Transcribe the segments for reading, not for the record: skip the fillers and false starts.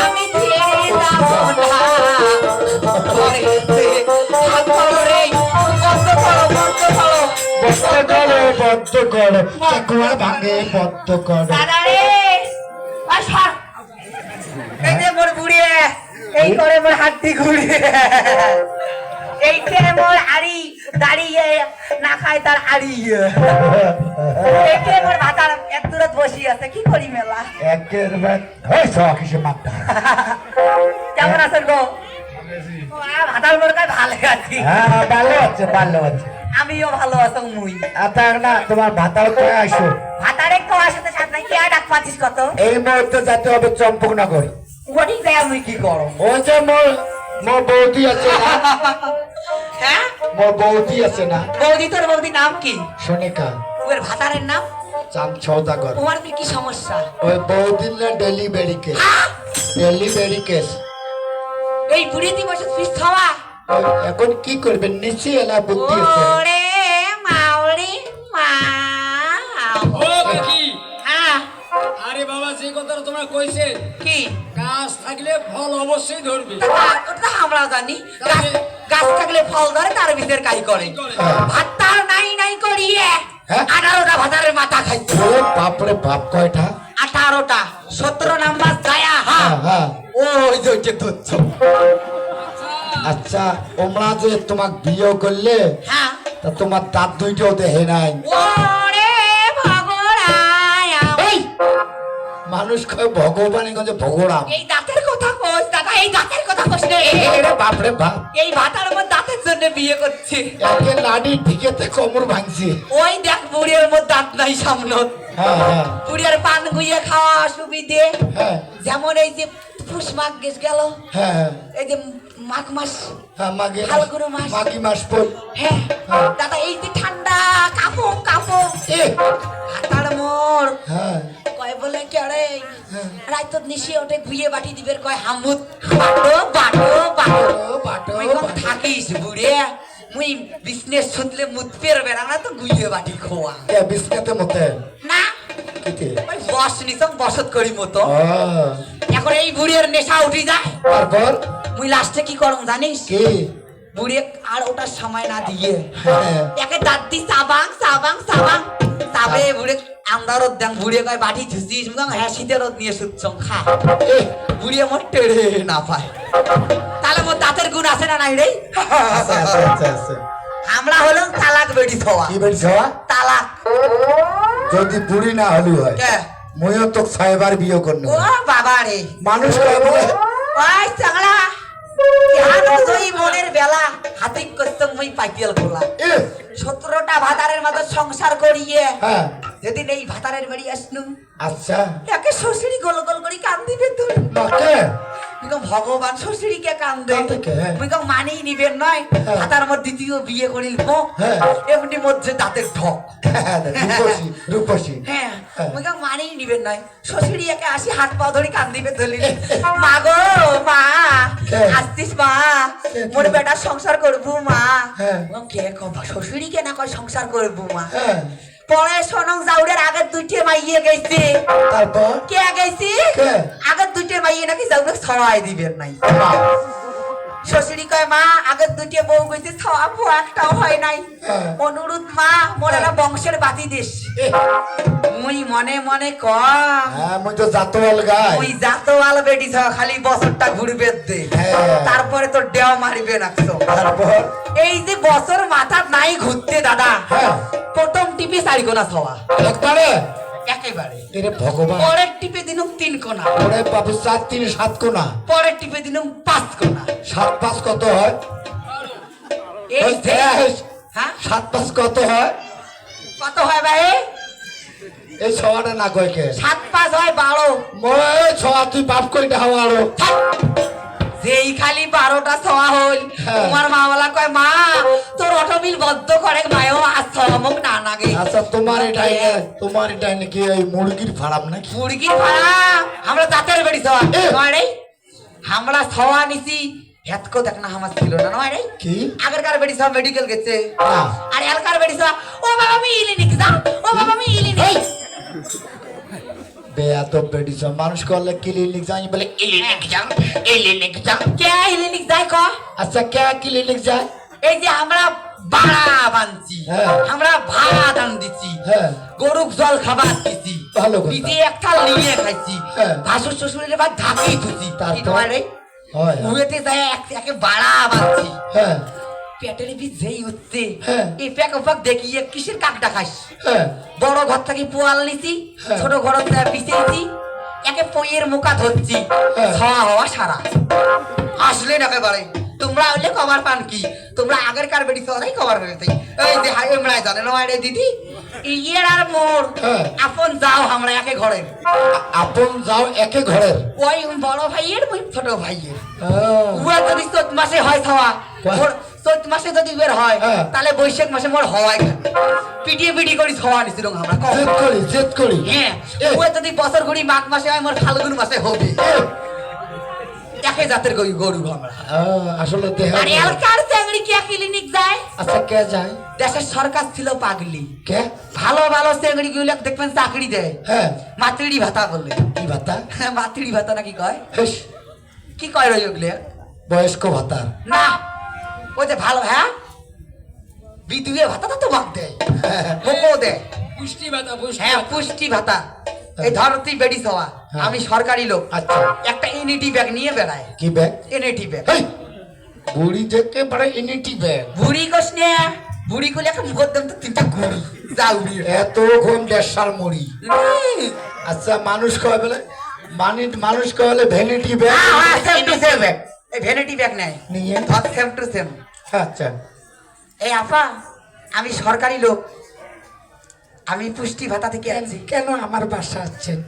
আমি ছেড়ে যাব না ঘরেতে হাত ধরো রে বন্ধ করো বন্ধ করো বদ্ধ করো কুমার ভাঙে বদ্ধ করো দাদা রে আসা এই যে মোর বুড়িয়ে এই করে মোর হাতটি ঘুরিয়ে এইটে মোর আড়ি দাঁড়িয়ে না খায় তার আড়ি এইটে মোর ভাতার এক দূরত বসি আছে কি করি মেলা একের বার হয় সব কিছু মাত্রা কেমন আছেন গো ভাতার মোর কাছে ভালো আছি হ্যাঁ ভালো আছে ভালো আছে আমিও ভালো আছি মুই আতার না তোমার ভাতার কয়ে আসো ভাতারে তো আসতে সাথে কি আর ডাক পাচ্ছিস কত এই মুহূর্তে যেতে হবে চম্পকনগর ওটি দেয়া মুই কি করো ও যে মোর বৌদি আছে না হ্যাঁ মোর বৌদি আছে না বৌদি তোর বৌদি নাম কি সোনিকা ওর ভাতারের নাম চাঁদ সৌদাগর তোমার কি সমস্যা ওই বৌদির না ডেলিভারি কেস ডেলিভারি কেস এই বুড়ি দিবস ফিস খাওয়া এখন কি করবেন নিচে এলা বুদ্ধি আছে ওরে মাওরে মা ও কাকি হ্যাঁ আরে বাবা যে কথাটা তোমরা কইছে কি গাছ থাকলে ফল অবশ্যই ধরবে ওটা আমরা জানি গাছ থাকলে ফল ধরে তার ভিতরে কাই করে ভাতার নাই নাই করিয়ে 18টা ভাতারের মাথা খাইছে ও বাপরে বাপ কয়টা 18টা 17 নাম্বার গায়া হ্যাঁ হ্যাঁ ওই যে ওইটা তুচ্ছ আচ্ছা ওমরা যে তোমাক বিয়ে করলে হ্যাঁ তা তোমার দাঁত দুইটাও দেখে নাই ওরে ভগরায় এই মানুষ কয় ভগবানের কাছে ভগরাম এই দাঁতের কথা কইস দাদা এই দাঁতের কথা কইস রে এরে বাপরে বাপ এই ভাতার মধ্যে দাঁতের জন্য বিয়ে করছে একে নাড়ি ঠিকেতে কোমর ভাঙছে ওই দেখ বুড়ির মধ্যে দাঁত নাই সামনে হ্যাঁ হ্যাঁ বুড়ির পান গুইয়ে খাওয়া সুবিধে হ্যাঁ যেমন এই যে পুষ মাঘ গেছ গেল হ্যাঁ হ্যাঁ এই যে মাঘ মাস হ্যাঁ মাগে ফাল্গুন মাস। মাগি মাস পর হ্যাঁ হ্যাঁ। দাদা এই যে ঠান্ডা কাপো কাপো এ হাতার মোর হ্যাঁ কয় বলে কেড়ে হ্যাঁ। রাইত নিশে ওঠে গুইয়ে বাটি দিবের কয় হামুদ বাটো বাটো বাটো ও বাটো মুই কম থাকিস বুড়ে মুই বিজনেস শুনলে মুত পেরবে না তো গুইয়ে বাটি খোয়া এ বিস্কুটের মতে না কিতে ওই বস নিসং বসত করি মতো ও এখন এই বুড়ির নেশা উঠি যায় তারপর মুই লাস্টে কি করম জানিস কি বুড়ি আর ওটার সময় না দিয়ে হ্যাঁ একে দাঁত সাবাং সাবাং সাবাং তাবে বুড়ি আন্দারত দেন বুড়ি কয় বাটি ধুসিস মুগাং হ্যাঁ শীতের নিয়ে সুচং খা এ বুড়ি আমার টেড়ে না পায় তাহলে মোর দাঁতের গুণ আছে না নাই রে আচ্ছা আচ্ছা আচ্ছা আচ্ছা আমরা হলাম তালাক বেড়ি খাওয়া কি বলছ তালাক যদি বুড়ি না হলি হয় কে মইও তো 6 বার বিয়ে করন ও বাবা রে মানুষ কয় বলে ওই চাংলা ধ্যান জয়ী মনের বেলা হাতে কষ্ট মুই পাইতেল খোলা এ 17টা ভাতারের মতো সংসার করিয়ে হ্যাঁ যেদিন এই ভাতারের বাড়ি আসলুম আচ্ছা একে শ্বশুরি গোল গোল করে কান্দিবে তুই মাকে ভগবান শ্বশুরিকে কান্দে কান্দে কে? মুই কম মানেই নিবেন নয় হ্যাঁ। ভাতার মধ্যে দ্বিতীয় বিয়ে করিল হ্যাঁ। এমনি মধ্যে দাঁতের ঠক রূপসী রূপসী হ্যাঁ হ্যাঁ। মুই কম মানেই নিবেন নয় শ্বশুরি একে আসি হাত পা ধরে কান্দিবে ধরিল মা গো মা কে? আসতিস মা কে? মোর বেটার সংসার করবো মা হ্যাঁ। কে কম শ্বশুরিকে না কয় সংসার করবো মা হ্যাঁ পরে সোনং জাউরের আগের দুইটে মাইয়ে গেছে তারপর কে গেছি কে? আগের দুইটে মাইয়ে নাকি জাউরে ছড়াই দিবেন নাই মা, শ্বশুরি কয় মা আগের দুইটে বউ গেছে ছড়াবো একটাও হয় নাই হ্যাঁ। অনুরোধ মা মোর একটা বংশের বাতি দেশ এ, মুই মনে মনে কম হ্যাঁ মুই তো জাতওয়াল গাই মুই জাতওয়াল বেটি ছ খালি বছরটা ঘুরবে দে হ্যাঁ। তারপরে তো ডেও মারিবে নাকছো তারপর এই যে বছর মাথা নাই ঘুরতে দাদা হ্যাঁ প্রথম টিপে 4 কোনা ছওয়া একবারে একেবারে এরে ভগবান পরের টিপে দিনুম 3 কোনা ওরে বাবু 4 3 7 কোনা পরের টিপে দিনুম 5 কোনা 7 5 কত হয় এই যে হ্যাঁ 7 5 কত হয় কত হয় ভাই এই ছওয়াটা না কয় কে 7 5 হয় 12 মই ছওয়া তুই বাপ কই দাও আরো যেই খালি 12টা ছওয়া হল হ্যাঁ। তোমার মা বলা কয় মা তোর অটোমিল বদ্ধ করে মায়ও আজ ছমক না নাগে আচ্ছা তোমার এটাই নাকি এই মুরগির ফার্ম নাকি মুরগির ফার্ম আমরা জাতের বেড়ি ছওয়া এ। নয় রে আমরা ছওয়া নিছি হেতকো দেখ না আমার ছিল না নয় রে কি আগেরকার বেড়ি ছওয়া মেডিকেল গেছে হ্যাঁ। আর এলকার বেড়ি ছওয়া ও বাবা আমি ইলি নিকি যা ও বাবা আমি ইলি নিকি বেয়াদব বেডিস মানুষ করলে ক্লিনিক যাই বলে ক্লিনিক যাও কে ক্লিনিক যায় ক আচ্ছা কে ক্লিনিক যায় এই যে আমরা বাড়া বানছি হ্যাঁ। আমরা ভাত আন দিচ্ছি হ্যাঁ গরুক জল খাবার দিচ্ছি ভালো কথা। নিজে একটা নিয়ে খাইছি হ্যাঁ। ভাসুর শ্বশুরের বাদ ঢাকি ধুছি তারপর? তোমার রে হয় উয়েতে যায় একে বাড়া বানছি হ্যাঁ পেটের বীজ যেই উঠছে হ্যাঁ। এই প্যাক অফাক দেখিয়ে কিসের কাকটা খাইস হ্যাঁ বড় ঘর থেকে পোয়াল নিছি হ্যাঁ। ছোট ঘর পিছিয়েছি একে পইয়ের মুখা ধরছি হ্যাঁ। খাওয়া হওয়া সারা আসলে না একেবারে তোমরা হইলে কভার পান কি তোমরা আগেরকার বেড়ি সবাই কভার পেতে এই যে হাই এমরাই জানে না রে দিদি ইয়ের আর মোর হ্যাঁ। আপন যাও আমরা একে ঘরে আপন যাও একে ঘরের ওই বড় ভাইয়ের ওই ছোট ভাইয়ের হ্যাঁ। উয়া যদি চৈত মাসে হয় খাওয়া বাহ। মোর চৈত মাসে যদি বের হয় হ্যাঁ। তাহলে বৈশাখ মাসে মোর হওয়াই পিটিয়ে পিটি করি খাওয়া নিছিল আমরা জেদ করি হ্যাঁ এ। উয়া যদি বছর ঘুরি মাঘ মাসে হয় মোর ফাল্গুন মাসে হবে একে জাতের গরু গরু আমরা আসলে দেহ আর এলকার চাকরি কি ক্লিনিক যায় আচ্ছা কে যায় দেশের সরকার ছিল পাগলি কে ভালো ভালো চাকরি গুলো দেখবেন চাকরি দেয় হ্যাঁ মাতৃ ভাতা বলে কি ভাতা মাতৃ ভাতা নাকি কয় হেস, কি কয় রই ওগুলো বয়স্ক ভাতা না ওই যে ভালো হ্যাঁ বিধুয়ে ভাতা তো তোমাক দেয় মোকো দেয় পুষ্টি ভাতা পুষ্টি হ্যাঁ ভাতা। পুষ্টি ভাতা এই ধরতি বেডি হওয়া হ্যাঁ। আমি সরকারি লোক আচ্ছা একটা এনইটি ব্যাগ নিয়ে বেড়ায় কি ব্যাগ এনইটি ব্যাগ হেই, বুড়ি দেখে পরে ইনিটি ব্যাগ বুড়ি কোস নে বুড়ি কোলে একটা মুখর দেন তো তিনটা গুড়ি যাও উড়িয়ে এত ঘুম দেড়শার মুড়ি আচ্ছা মানুষ কয় বলে মানুষ কয় বলে vanity bag same to same এই ভ্যানিটি ব্যাগ নেয় নিয়ে ধর সেম টু সেম আচ্ছা এই আপা আমি সরকারি লোক আমি পুষ্টি ভাতা থেকে আছি কেন আমার বাসা আছেন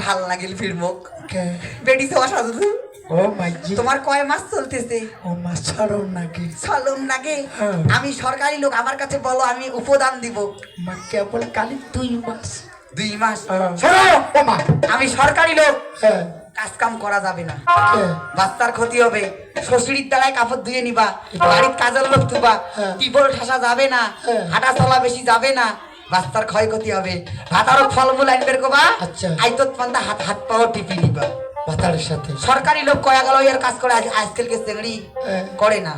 ভাল লাগিল ফিরমুখ কে বেডি হওয়া সাজু ও মাইজি তোমার কয় মাস চলতেছে ও মা ছাড়ো নাকি চলুন নাকি হ্যাঁ। আমি সরকারি লোক আমার কাছে বলো আমি উপদান দিব মা কেবল কালি 2 মাস 2 মাস হ্যাঁ। শোনো ও মা আমি সরকারি লোক হ্যাঁ কাজ কাম করা যাবে না কে? বাচ্চার ক্ষতি হবে শ্বশুরির দ্বারায় কাপড় ধুয়ে নিবা বাড়ির কাজের লোক তুবা হ্যাঁ। টিপল ঠাসা যাবে না হ্যাঁ। হাঁটা চলা বেশি যাবে না বাচ্চার ক্ষয়ক্ষতি হবে ভাতারও ফলমূল আনবের কোবা আচ্ছা। আইতত পান্তা হাত হাত পাও টিপি নিবা ভাতারের সাথে সরকারি লোক কয়া গেল এর কাজ করে আজকালকে চেংড়ি হ্যাঁ। করে না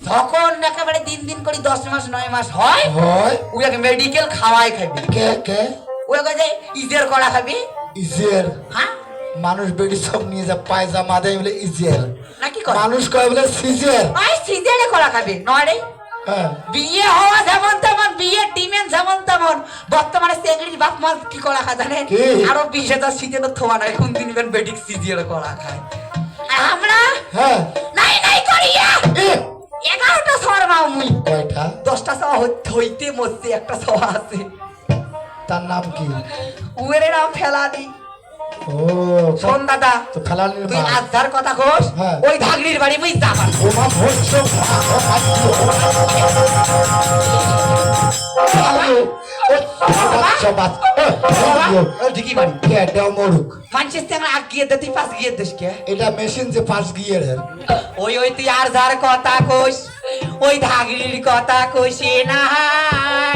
যখন একেবারে দিন দিন করে 10 মাস 9 মাস হয় হয় ওকে মেডিকেল খাওয়াই খাবি কে কে ওকে যে ইজের করা খাবি ইজিয়ার হ্যাঁ মানুষ বেডি সব নিয়ে যা পায়জামা দেয় বলে ইজিয়ার নাকি করে মানুষ কয় বলে সিজিয়ার ওই সিজেরে করা খাবি নয় রে হ্যাঁ বিয়ে হওয়া যেমন তেমন বিয়ে ডিমেন্ট যেমন তেমন বর্তমানে চেংড়ির বাপ মা কি করা খায় জানেন কি? আরো 20,000 শীতে তো থোয়া নাই কোন দিন ইভেন বেডিক সিজিয়ার করা খায় আর আমরা হ্যাঁ নাই নাই করিয়া এ 11টা সর মাও মুই কয়টা 10টা সহ হইতে মধ্যে একটা সহ আছে তার নাম কি উয়ের নাম ফেলানি ও শোন দাদা তো ফেলানির তুই মা আধার কথা কোস হ্যাঁ। ওই ধাগড়ির বাড়ি মুই যাবার ও মা ভস্য দিকি বাড়ি মরুক মানুষের সঙ্গে আগিয়ে দে তুই পাশ গিয়ে দিস কে এটা মেশিন যে পাঁচ গিয়ার ওই তুই আর যার কথা কোস ওই ধাগড়ির কথা কইছে না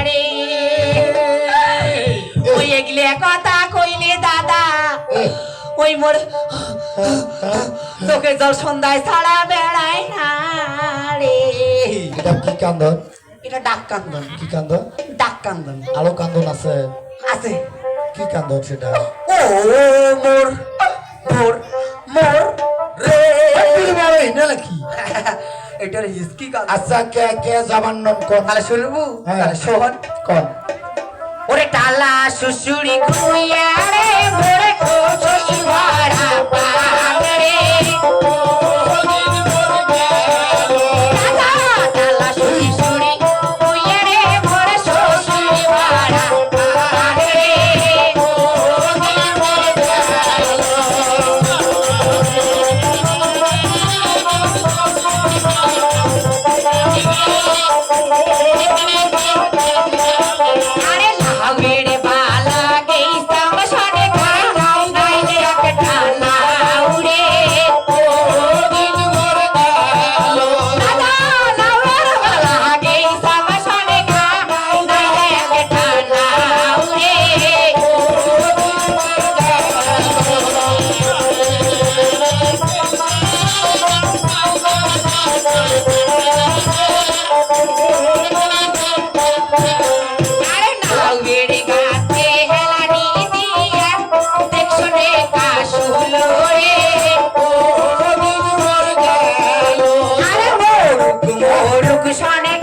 রে ওই এগলে কথা কইলে দাদা ওই মোর চোখে জল সন্ধ্যায় ছাড়া বেড়ায় না রে এটা কি কান্দন এটা ডাক কান্দন কি কান্দন ডাক কান্দন আলো কান্দন আছে আছে কি কান্দন সেটা ও মোর মোর মোর রে কি এটা হিসকি কান্দন আচ্ছা কে কে জামান নাম কোন তাহলে শুনবো হ্যাঁ। তাহলে শোন কোন ওরে টালা শুশুড়ি খুইয়া রে মোরে কোচি ভরা পাগরে টালা টালা শুশুড়ি খুইয়া রে মোরে শুশুড়ি ভরা পাগরে আরে লাউড়ে বালা গেই সাম সনে শনে